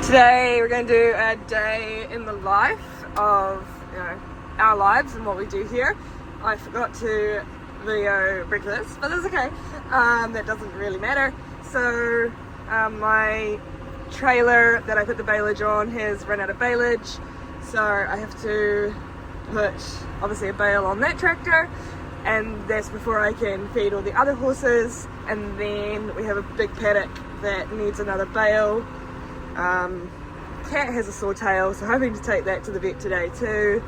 Today we're going to do a day in the life of, our lives and what we do here. I forgot to video breakfast, but that's okay. That doesn't really matter. So my trailer that I put the bailage on has run out of bailage, so I have to put obviously a bale on that tractor, and that's before I can feed all the other horses. And then we have a big paddock that needs another bale. Cat has a sore tail, so hoping to take that to the vet today too.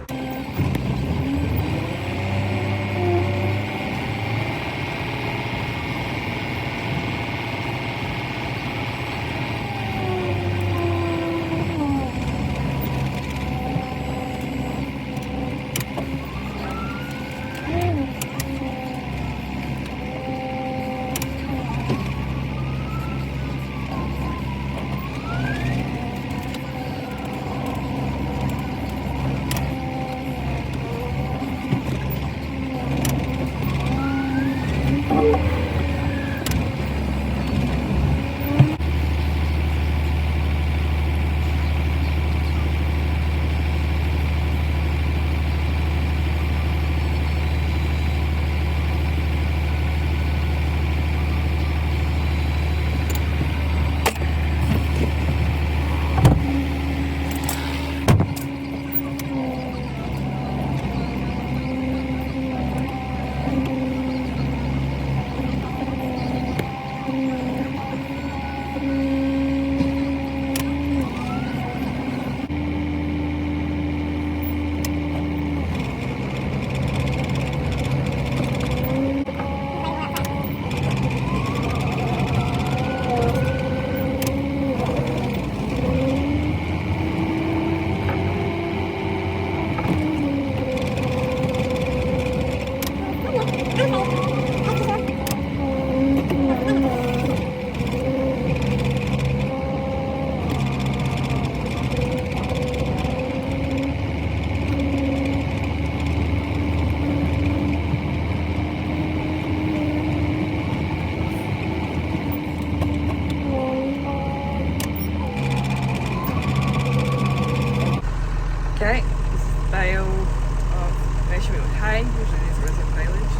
Okay, this is the bale of measurement with hay. Usually these are in bailage.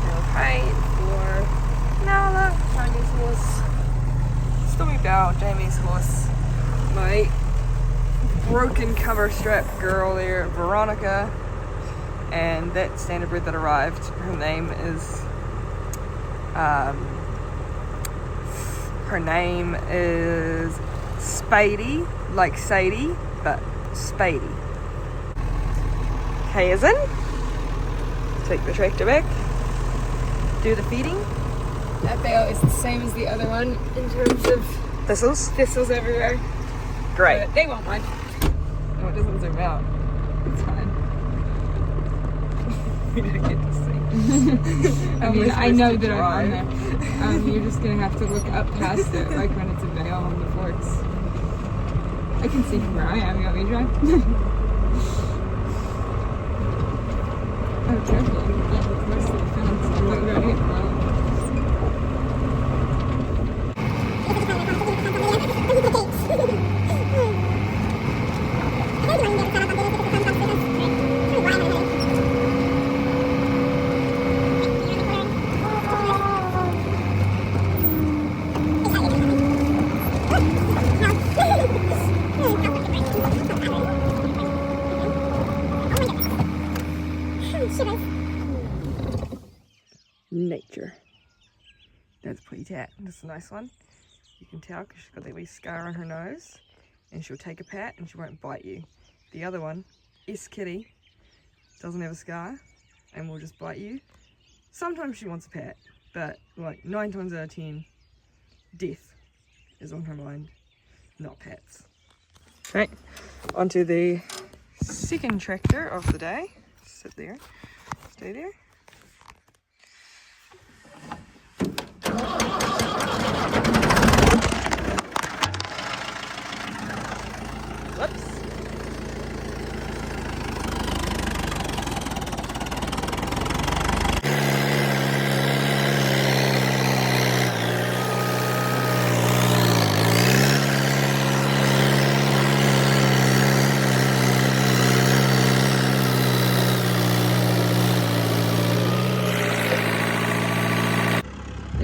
Bale of hay for Nala, Jamie's horse, Stormy Bell, Jamie's horse, my broken cover strap girl there, Veronica, and that standardbred that arrived. Her name is Spady, like Sadie, but Spady. Hay is in. Take the tractor back. Do the feeding. That bale is the same as the other one in terms of thistles everywhere. Great. But they won't mind. No, it doesn't zoom out. It's fine. We don't get to see. I mean, I know that I'm on there. You're just gonna have to look up past it, like when it's a bale on the forks. I can see from where I am. You want me to drive? Oh, careful. I'm getting close to the fence. I'm not ready. Nature. That's pretty tat. This is a nice one. You can tell because she's got that wee scar on her nose, and she'll take a pat and she won't bite you. The other one is Kitty, doesn't have a scar and will just bite you. Sometimes she wants a pat, but like 9 times out of 10, death is on her mind, not pats. Okay, onto the second tractor of the day. Sit there, stay there. Whoops.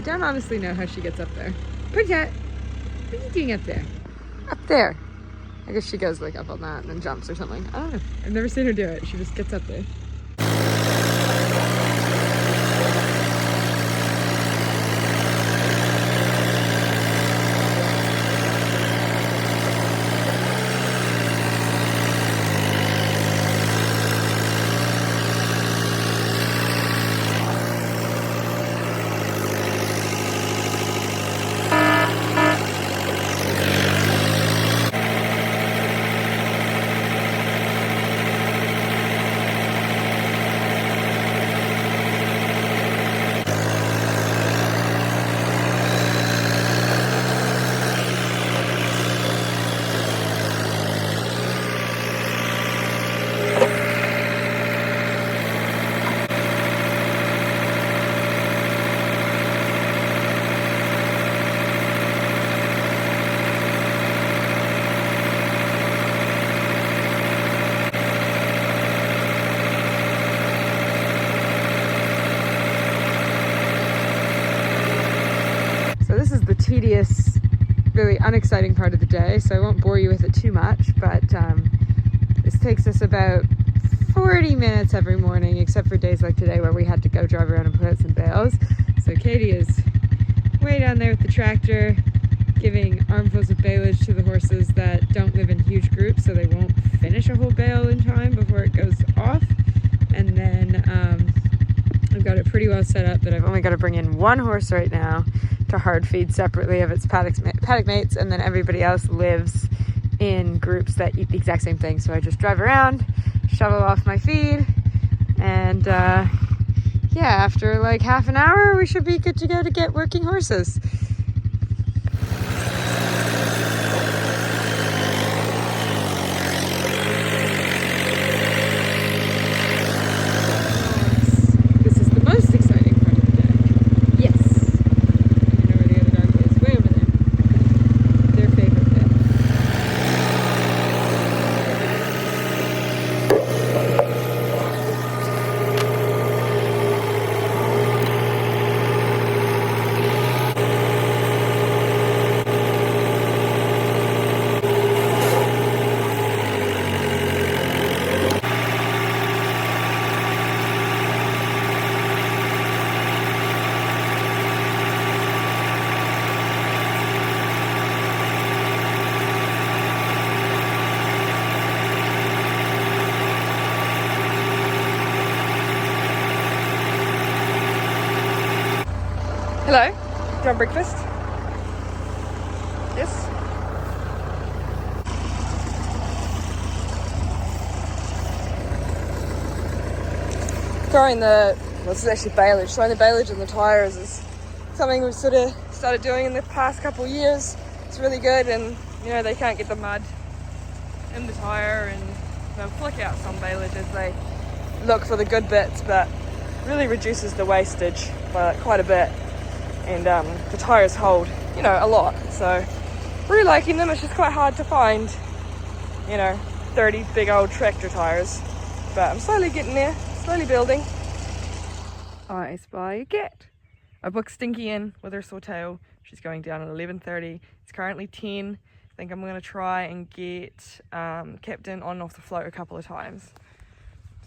don't honestly know how she gets up there. Pretty cat, what are you doing up there? Up there. I guess she goes like up on that and then jumps or something. I don't know. I've never seen her do it. She just gets up there. Tedious, really unexciting part of the day, so I won't bore you with it too much, but this takes us about 40 minutes every morning, except for days like today where we had to go drive around and put out some bales. So Katie is way down there with the tractor, giving armfuls of baleage to the horses that don't live in huge groups, so they won't finish a whole bale in time before it goes off. And then I've got it pretty well set up that I've only got to bring in one horse right now to hard feed separately of its paddock mates, and then everybody else lives in groups that eat the exact same thing. So I just drive around, shovel off my feed, and yeah, after like half an hour we should be good to go to get working horses. Hello, do you want breakfast? Yes? Throwing the, well, this is actually baleage, throwing the baleage in the tyres is something we've sort of started doing in the past couple of years. It's really good, and you know, they can't get the mud in the tyre, and they'll flick out some baleage as they look for the good bits, but really reduces the wastage by quite a bit. And the tyres hold, you know, a lot, so really liking them. It's just quite hard to find, you know, 30 big old tractor tyres, but I'm slowly getting there, slowly building. I spy a cat. I booked Stinky in with her sore tail. She's going down at 11:30. It's currently 10. I think I'm going to try and get Captain on and off the float a couple of times.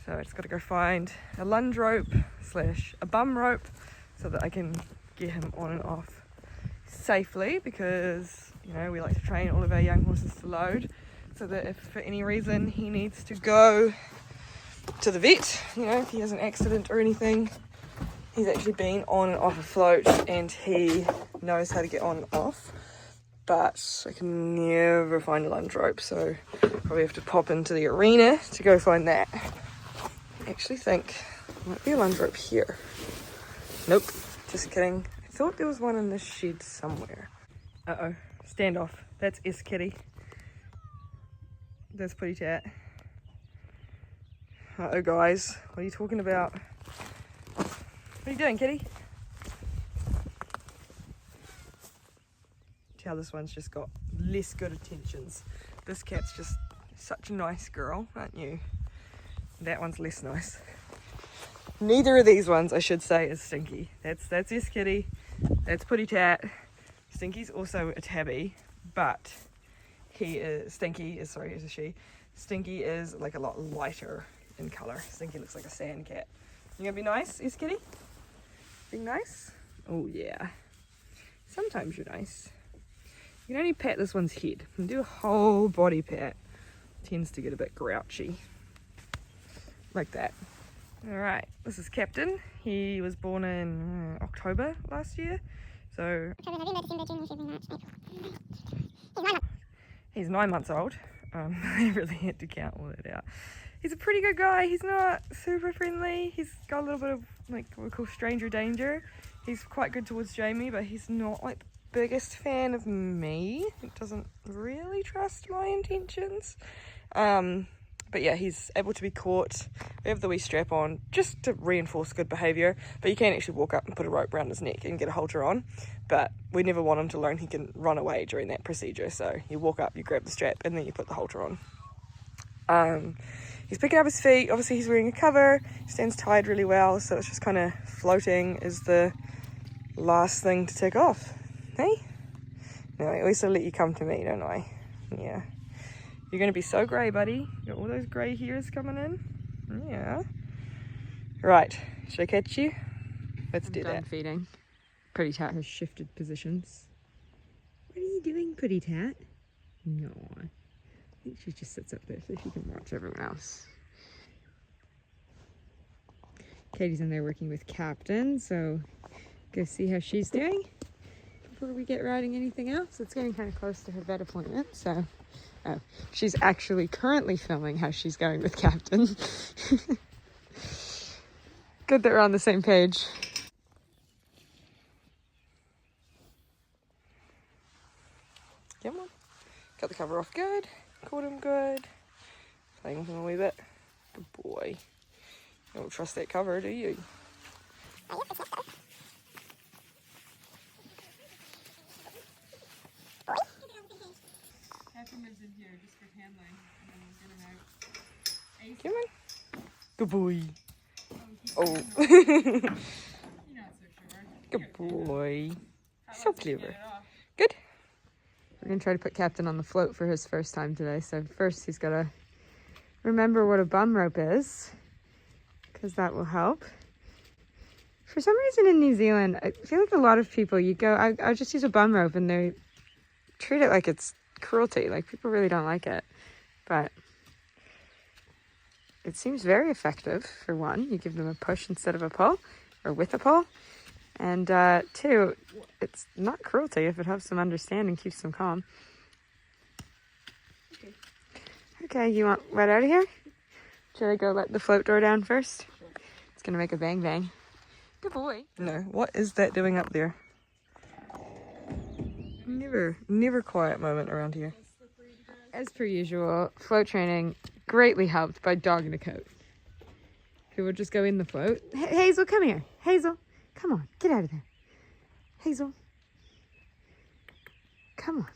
So I just got to go find a lunge rope / a bum rope so that I can get him on and off safely, because you know, we like to train all of our young horses to load, so that if for any reason he needs to go to the vet, you know, if he has an accident or anything, he's actually been on and off a float and he knows how to get on and off. But I can never find a lunge rope, so probably have to pop into the arena to go find that. I actually think there might be a lunge rope here. Nope. Just kidding. I thought there was one in this shed somewhere. Uh-oh. Standoff. That's S Kitty. That's Pretty Tat. Uh-oh, guys. What are you talking about? What are you doing, Kitty? Tell this one's just got less good attentions. This cat's just such a nice girl, aren't you? That one's less nice. Neither of these ones, I should say, is Stinky. That's this kitty. That's Putty Tat. Stinky's also a tabby, but Stinky is a she. Stinky is like a lot lighter in colour. Stinky looks like a sand cat. You gonna be nice, is kitty? Being nice? Oh yeah. Sometimes you're nice. You can only pat this one's head. You can do a whole body pat. Tends to get a bit grouchy. Like that. Alright, this is Captain. He was born in October last year. So he's 9 months old. I really had to count all that out. He's a pretty good guy. He's not super friendly. He's got a little bit of like what we call stranger danger. He's quite good towards Jamie, but he's not like the biggest fan of me. He doesn't really trust my intentions. But yeah, he's able to be caught. We have the wee strap on just to reinforce good behaviour, but you can actually walk up and put a rope around his neck and get a halter on. But we never want him to learn he can run away during that procedure. So you walk up, you grab the strap, and then you put the halter on. He's picking up his feet. Obviously he's wearing a cover. He stands tied really well, so it's just kind of floating is the last thing to take off. Hey? No, at least I let you come to me, don't I? Yeah. You're going to be so grey, buddy. You got all those grey hairs coming in. Yeah. Right. Should I catch you? Let's do that. Feeding. Putty Tat has shifted positions. What are you doing, Putty Tat? No. I think she just sits up there so she can watch everyone else. Katie's in there working with Captain, so go see how she's doing before we get riding anything else. It's getting kind of close to her vet appointment, so... Oh, she's actually currently filming how she's going with Captain. Good that we're on the same page. Come on. Got the cover off good. Caught him good. Playing with him a wee bit. Good boy. You don't trust that cover, do you? Come on. Good boy. Oh. Good boy. So clever. Good. We're going to try to put Captain on the float for his first time today. So first he's got to remember what a bum rope is, because that will help. For some reason in New Zealand, I feel like a lot of people, you go, I just use a bum rope and they treat it like it's cruelty. Like people really don't like it. But it seems very effective, for one. You give them a push instead of a pull, or with a pull. And two, it's not cruelty if it helps them understand and keeps them calm. Okay, you want right out of here? Should I go let the float door down first? It's going to make a bang bang. Good boy. No, what is that doing up there? Never quiet moment around here. As per usual, float training greatly helped by dog in a coat, who will just go in the float. Hazel, come here. Hazel, come on, get out of there. Hazel, come on.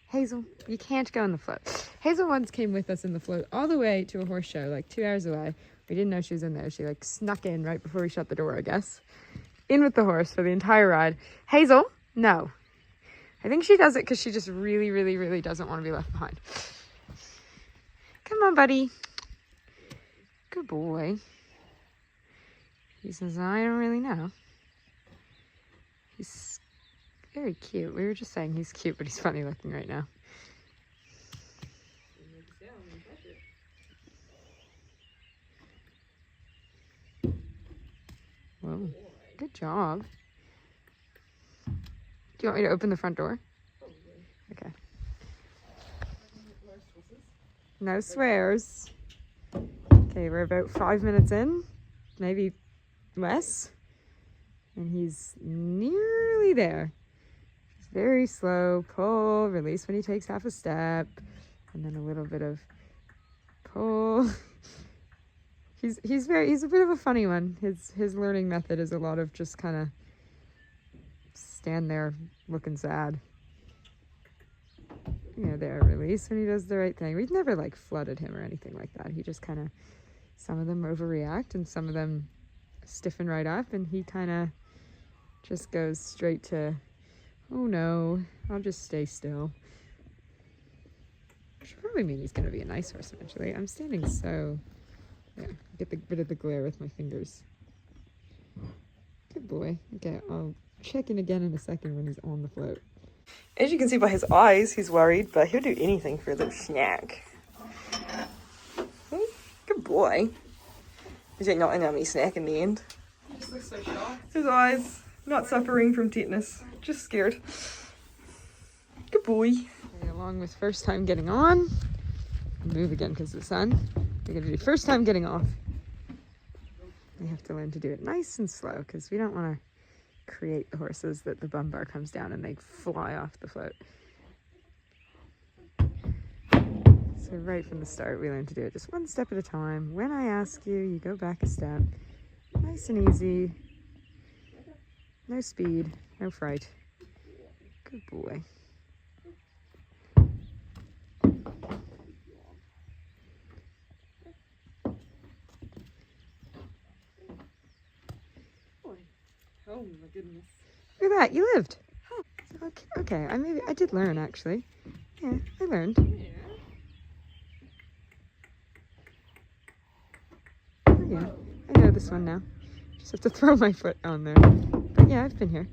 Hazel, you can't go in the float. Hazel once came with us in the float all the way to a horse show, like 2 hours away. We didn't know she was in there. She like snuck in right before we shut the door, I guess. In with the horse for the entire ride. Hazel, no. I think she does it because she just really, really, really doesn't want to be left behind. Come on, buddy. Good boy. He says, I don't really know. He's very cute. We were just saying he's cute, but he's funny looking right now. Whoa. Good job. Do you want me to open the front door? Okay. No swears. Okay, we're about 5 minutes in, maybe less. And he's nearly there. Just very slow. Pull, release when he takes half a step. And then a little bit of pull. He's a bit of a funny one. His learning method is a lot of just kind of stand there looking sad. Yeah, there, release when he does the right thing. We've never like flooded him or anything like that. He just kind of, some of them overreact and some of them stiffen right up, and he kind of just goes straight to, oh no, I'll just stay still. Which should probably mean he's going to be a nice horse eventually. I'm standing so, yeah, get rid of the glare with my fingers. Good boy. Okay, I'll check in again in a second when he's on the float. As you can see by his eyes, he's worried, but he'll do anything for a little snack. Good boy. Is it not a yummy snack in the end? He just looks so shy. His eyes, not suffering from tetanus, just scared. Good boy. Okay, along with first time getting on, move again because of the sun. We're going to do first time getting off. We have to learn to do it nice and slow because we don't want to create the horses that the bum bar comes down and they fly off the float. So right from the start, we learn to do it just one step at a time. When I ask you, you go back a step. Nice and easy. No speed, no fright. Good boy. Oh my goodness. Look at that, you lived. Okay, I did learn actually. Yeah, I learned. Oh, yeah, I know this one now. Just have to throw my foot on there. But yeah, I've been here.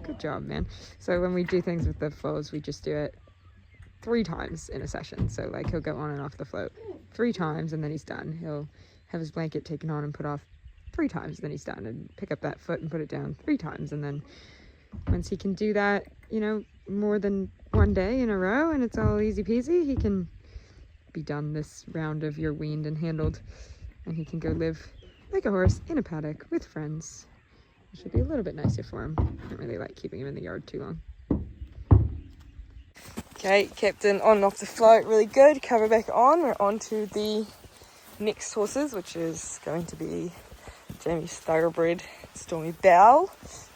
Good job, man. So when we do things with the foals, we just do it 3 times in a session. So like he'll go on and off the float 3 times and then he's done. He'll have his blanket taken on and put off 3 times, then he's done, and pick up that foot and put it down 3 times, and then once he can do that, you know, more than one day in a row and it's all easy peasy, he can be done this round of your weaned and handled, and he can go live like a horse in a paddock with friends, which would be a little bit nicer for him. I don't really like keeping him in the yard too long. Okay, Captain on and off the float, really good. Cover back on. We're on to the next horses, which is going to be Jamie's thoroughbred, Stormy Belle.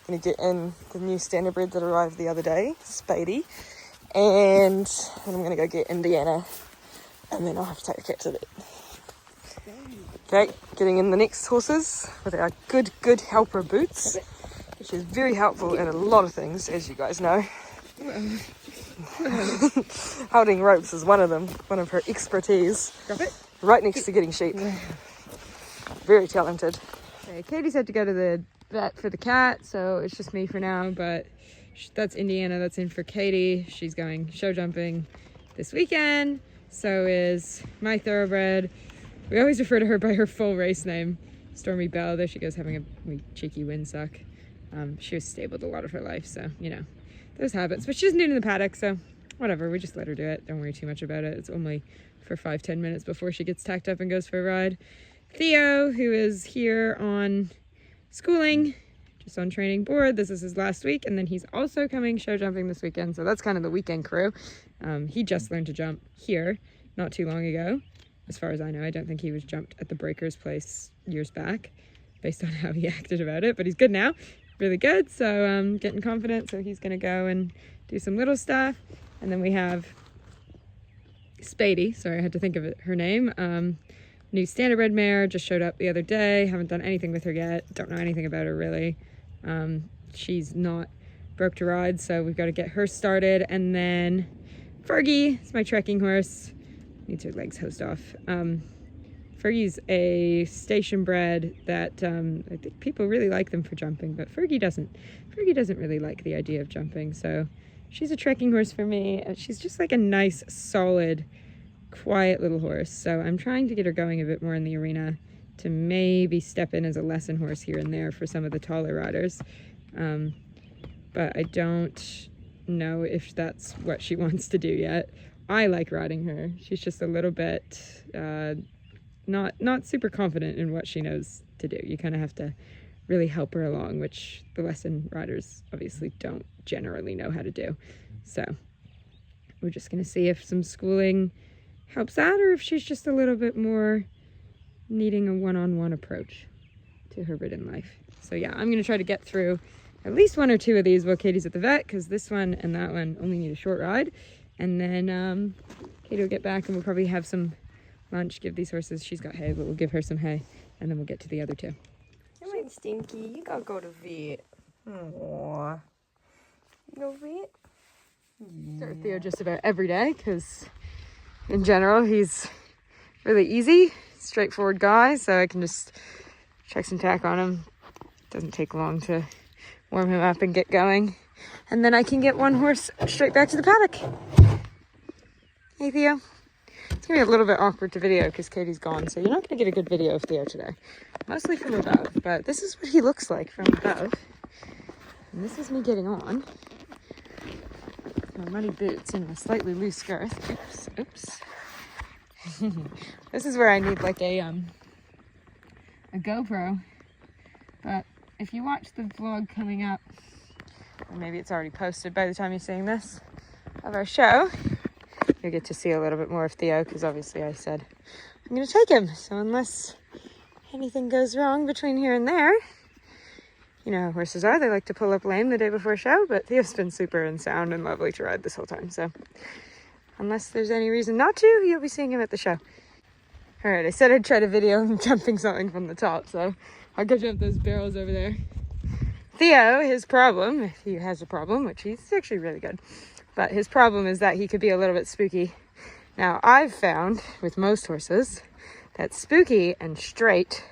Gonna get in the new standardbred that arrived the other day, Spadey, and then I'm gonna go get Indiana, and then I'll have to take the cat to the vet. Okay, getting in the next horses with our good helper Boots, which is very helpful at a lot of things, as you guys know. Holding ropes is one of them, one of her expertise. Drop it. Right next to getting sheep. Very talented. Okay, Katie's had to go to the vet for the cat, so it's just me for now, but that's Indiana, that's in for Katie. She's going show jumping this weekend. So is my thoroughbred. We always refer to her by her full race name, Stormy Belle. There she goes having a wee cheeky windsuck. She was stabled a lot of her life, so, you know, those habits. But she's new to the paddock, so whatever, we just let her do it. Don't worry too much about it. It's only for 5-10 minutes before she gets tacked up and goes for a ride. Theo, who is here on schooling, just on training board. This is his last week, and then he's also coming show jumping this weekend, so that's kind of the weekend crew. He just learned to jump here not too long ago. As far as I know, I don't think he was jumped at the Breakers place years back, based on how he acted about it, but he's good now, really good, so getting confident, so he's gonna go and do some little stuff. And then we have Spadey, sorry, I had to think of her name, new standardbred mare, just showed up the other day, haven't done anything with her yet, don't know anything about her really. She's not broke to ride, so we've got to get her started. And then Fergie is my trekking horse, needs her legs hosed off. Fergie's a station bred that I think people really like them for jumping, but Fergie doesn't really like the idea of jumping, so she's a trekking horse for me. She's just like a nice, solid, quiet little horse, so I'm trying to get her going a bit more in the arena to maybe step in as a lesson horse here and there for some of the taller riders, but I don't know if that's what she wants to do yet. I like riding her. She's just a little bit not super confident in what she knows to do. You kind of have to really help her along, which the lesson riders obviously don't generally know how to do. So we're just going to see if some schooling helps that, or if she's just a little bit more needing a one-on-one approach to her ridden life. So yeah, I'm going to try to get through at least 1 or 2 of these while Katie's at the vet, because this one and that one only need a short ride. And then Katie will get back and we'll probably have some lunch, give these horses, she's got hay, but we'll give her some hay, and then we'll get to the other two. Come on, Stinky, you gotta go to vet. Aww. You go vet? Start with Theo just about every day, because in general he's really easy, straightforward guy, so I can just chuck some tack on him. Doesn't take long to warm him up and get going, and then I can get one horse straight back to the paddock. Hey Theo. It's gonna be a little bit awkward to video because Katie's gone, so you're not gonna get a good video of Theo today. Mostly from above, but this is what he looks like from above. And this is me getting on my muddy boots and a slightly loose girth. Oops. This is where I need like a GoPro. But if you watch the vlog coming up, or maybe it's already posted by the time you're seeing this, of our show, you'll get to see a little bit more of Theo, because obviously I said I'm going to take him. So unless anything goes wrong between here and there, you know how horses are. They like to pull up lame the day before show, but Theo's been super and sound and lovely to ride this whole time. So unless there's any reason not to, you'll be seeing him at the show. All right, I said I'd try to video him jumping something from the top, so I'll go jump those barrels over there. Theo, his problem, if he has a problem, which he's actually really good, but his problem is that he could be a little bit spooky. Now, I've found with most horses that spooky and straight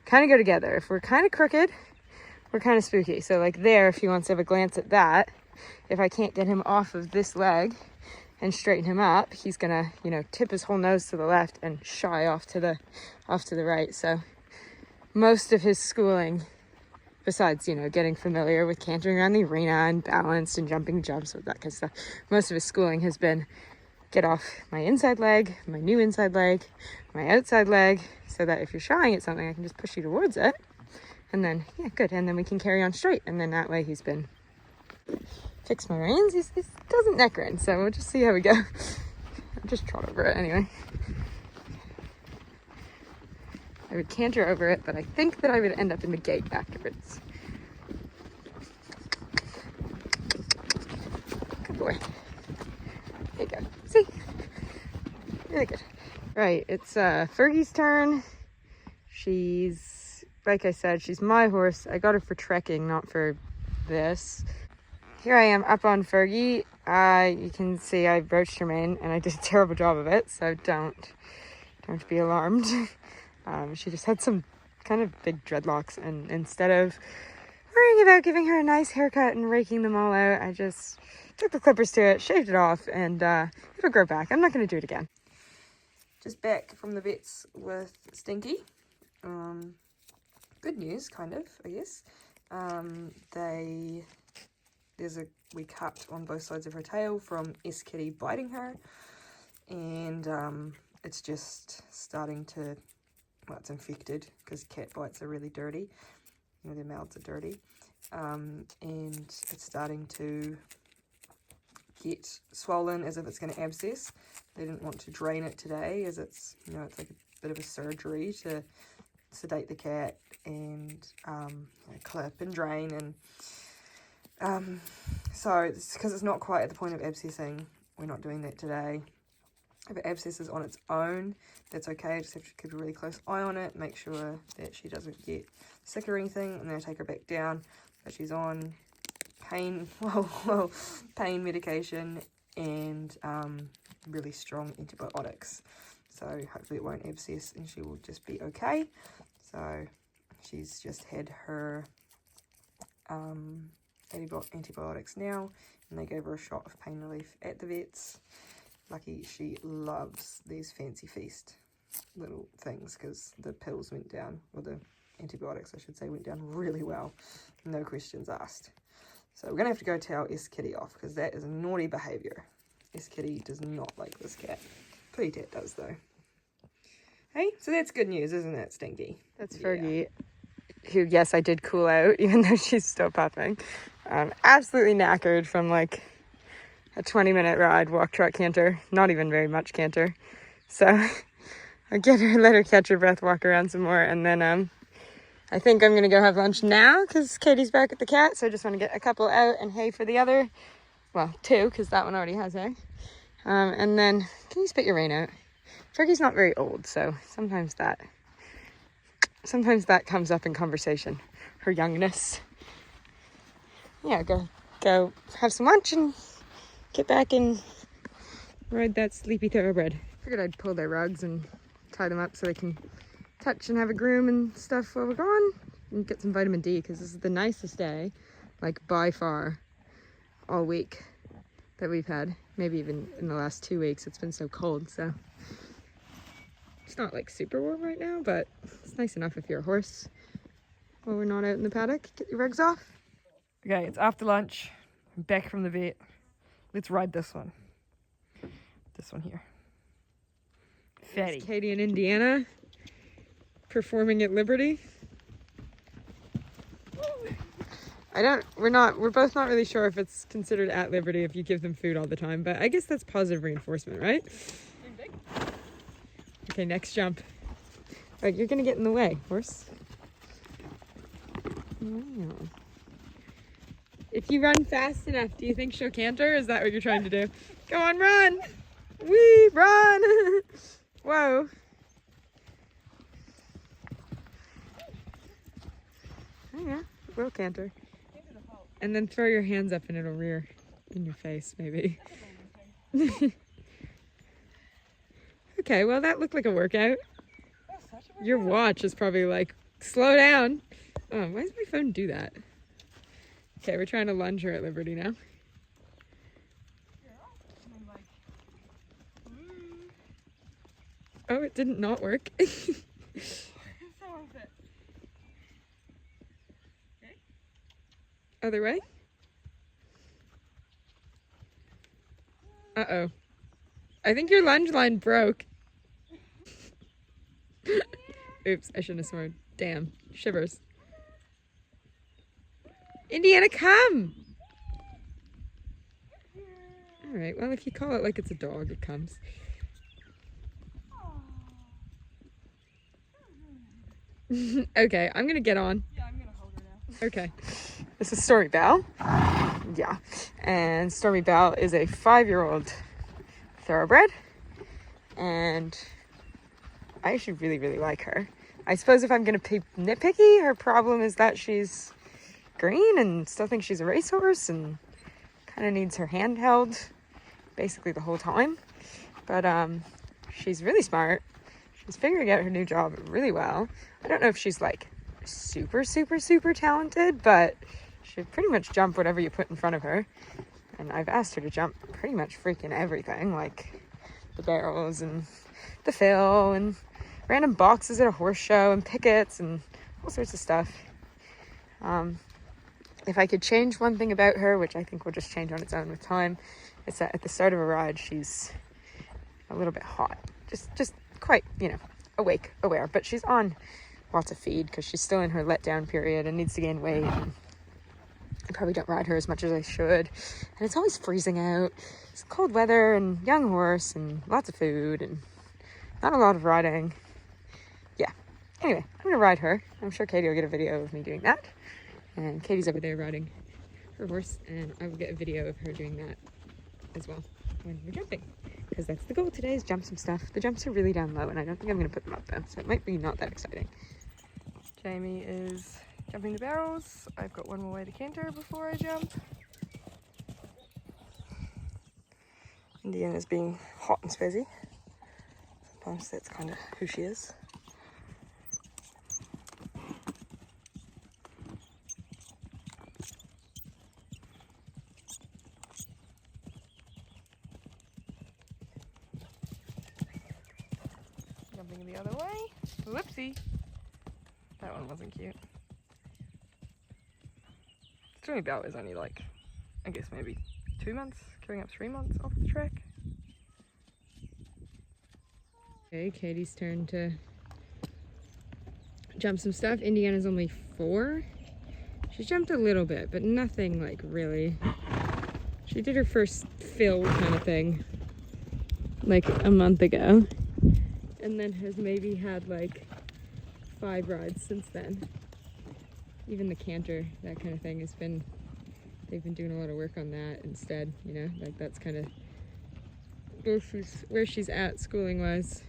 kind of go together. If we're kind of crooked, we're kind of spooky. So like there, if he wants to have a glance at that, if I can't get him off of this leg and straighten him up, he's gonna, you know, tip his whole nose to the left and shy off to the right. So most of his schooling, besides, you know, getting familiar with cantering around the arena and balanced and jumping jumps, with that kind of stuff, most of his schooling has been get off my inside leg, my new inside leg, my outside leg, so that if you're shying at something, I can just push you towards it. And then, yeah, good. And then we can carry on straight. And then that way he's been fixed my reins. He doesn't neck rein, so we'll just see how we go. I'll just trot over it anyway. I would canter over it, but I think that I would end up in the gate afterwards. Good boy. There you go. See? Really good. Right, it's Fergie's turn. She's, like I said, she's my horse. I got her for trekking, not for this. Here I am up on Fergie. You can see I broached her mane, and I did a terrible job of it, so don't be alarmed. She just had some kind of big dreadlocks, and instead of worrying about giving her a nice haircut and raking them all out, I just took the clippers to it, shaved it off, and it'll grow back. I'm not going to do it again. Just back from the vets with Stinky. Good news, kind of, I guess. We cut on both sides of her tail from S Kitty biting her, and it's just starting to, well, it's infected because cat bites are really dirty. You know, their mouths are dirty, and it's starting to get swollen as if it's going to abscess. They didn't want to drain it today, as it's, you know, it's like a bit of a surgery to sedate the cat and you know, clip and drain, and so it's because it's not quite at the point of abscessing. We're not doing that today. If it abscesses on its own, that's okay. I just have to keep a really close eye on it, make sure that she doesn't get sick or anything, and then I take her back down. But she's on pain medication and really strong antibiotics. So hopefully it won't abscess and she will just be okay. So she's just had her antibiotics now, and they gave her a shot of pain relief at the vets. Lucky she loves these Fancy Feast little things, because the pills went down, or the antibiotics I should say, went down really well. No questions asked. So we're going to have to go tell S Kitty off, because that is naughty behaviour. S Kitty does not like this cat. Pretty Tat does though. Hey, so that's good news, isn't it, Stinky? That's Fergie, who, yes, I did cool out, even though she's still puffing. Absolutely knackered from like a 20-minute ride, walk, trot, canter. Not even very much canter. So I let her catch her breath, walk around some more, and then I think I'm going to go have lunch now because Katie's back at the cat, so I just want to get a couple out and hay for the other. Well, two, because that one already has hay. And then, can you spit your rein out? Fergie's not very old, so sometimes that comes up in conversation, her youngness. Yeah, go have some lunch and get back and ride that sleepy thoroughbred. Figured I'd pull their rugs and tie them up so they can touch and have a groom and stuff while we're gone and get some vitamin D, because this is the nicest day, like by far, all week that we've had. Maybe even in the last 2 weeks. It's been so cold, so it's not like super warm right now, but it's nice enough if you're a horse while we're not out in the paddock. Get your rugs off. Okay, it's after lunch. I'm back from the vet. Let's ride this one. This one here. Fatty. It's Katie and Indiana performing at Liberty. We're both not really sure if it's considered at Liberty if you give them food all the time, but I guess that's positive reinforcement, right? Okay, next jump. Oh, you're gonna get in the way, horse. Wow. If you run fast enough, do you think she'll canter? Is that what you're trying to do? Go on, run! Wee, run! Whoa. Oh yeah, we'll canter. And then throw your hands up and it'll rear in your face, maybe. Okay, well that looked like a workout. Your watch is probably like, slow down. Oh, why does my phone do that? Okay, we're trying to lunge her at Liberty now. Oh, it didn't not work. Other way? Uh-oh. I think your lunge line broke. Oops, I shouldn't have sworn. Damn. Shivers. Indiana, come! Alright, well, if you call it like it's a dog, it comes. Okay, I'm gonna get on. Yeah, I'm gonna hold her now. Okay. This is Stormy Belle. Yeah. And Stormy Belle is a 5-year-old thoroughbred. And I actually really, really like her. I suppose if I'm going to be nitpicky, her problem is that she's green and still thinks she's a racehorse and kind of needs her hand held basically the whole time. But she's really smart. She's figuring out her new job really well. I don't know if she's like super, super, super talented, but she'll pretty much jump whatever you put in front of her. And I've asked her to jump pretty much freaking everything, like the barrels and the fill and random boxes at a horse show and pickets and all sorts of stuff. If I could change one thing about her, which I think will just change on its own with time, it's that at the start of a ride, she's a little bit hot. Just quite, awake, aware. But she's on lots of feed because she's still in her letdown period and needs to gain weight. And I probably don't ride her as much as I should. And it's always freezing out. It's cold weather and young horse and lots of food and not a lot of riding. Yeah. Anyway, I'm going to ride her. I'm sure Katie will get a video of me doing that. And Katie's over there riding her horse. And I will get a video of her doing that as well when we're jumping. Because that's the goal today, is jump some stuff. The jumps are really down low and I don't think I'm going to put them up though. So it might be not that exciting. Jamie is jumping the barrels. I've got one more way to canter before I jump. Indiana's being hot and spazzy. Sometimes that's kind of who she is. Jumping the other way. Whoopsie. That one wasn't cute. Stormy Belle is only like, I guess maybe 2 months, coming up 3 months off the track. Okay, Katie's turn to jump some stuff. Indiana's only 4. She's jumped a little bit, but nothing like really. She did her first fill kind of thing like a month ago. And then has maybe had like 5 rides since then. Even the canter, that kind of thing has been, they've been doing a lot of work on that instead, like that's kind of where she's at schooling wise.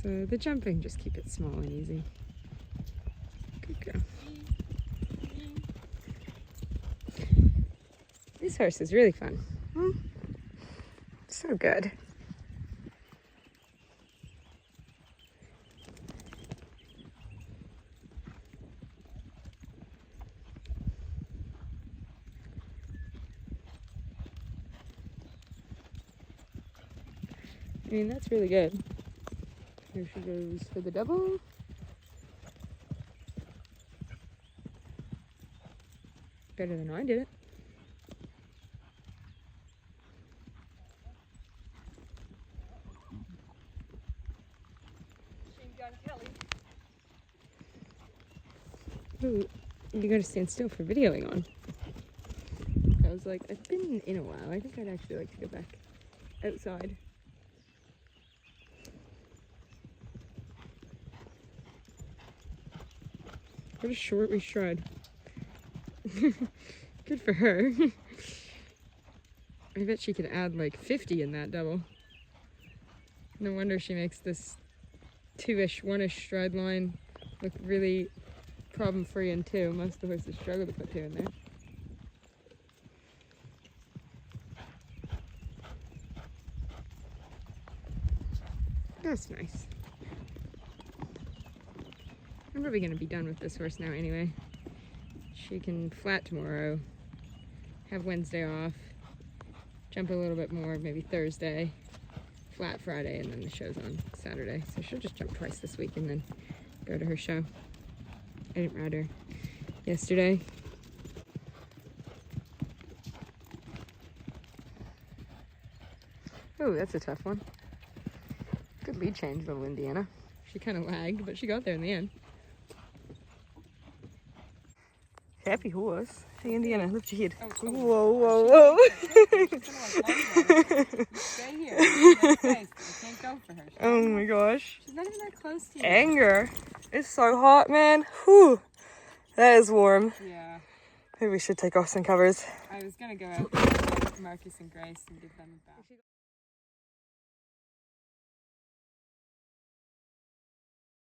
So the jumping, just keep it small and easy. Good girl. This horse is really fun. So good. I mean, that's really good. Here she goes for the double. Better than I did it. Ooh, you gotta stand still for videoing on. I was like, I've been in a while. I think I'd actually like to go back outside. What a short we stride. Good for her. I bet she could add like 50 in that double. No wonder she makes this 2-ish, 1-ish stride line look really problem-free in 2. Most of the horses struggle to put 2 in there. That's nice. I'm probably going to be done with this horse now anyway. She can flat tomorrow, have Wednesday off, jump a little bit more, maybe Thursday, flat Friday, and then the show's on Saturday. So she'll just jump twice this week and then go to her show. I didn't ride her yesterday. Oh, that's a tough one. Good lead change, little Indiana. She kind of lagged, but she got there in the end. Happy horse. Hey, Indiana, lift your head. Oh, Whoa, whoa, whoa. Stay here. You can't go for her. Oh my gosh. She's not even that close to you. Anger. It's so hot, man. Whew. That is warm. Yeah. Maybe we should take off some covers. I was gonna go out with Marcus and Grace and give them a bath.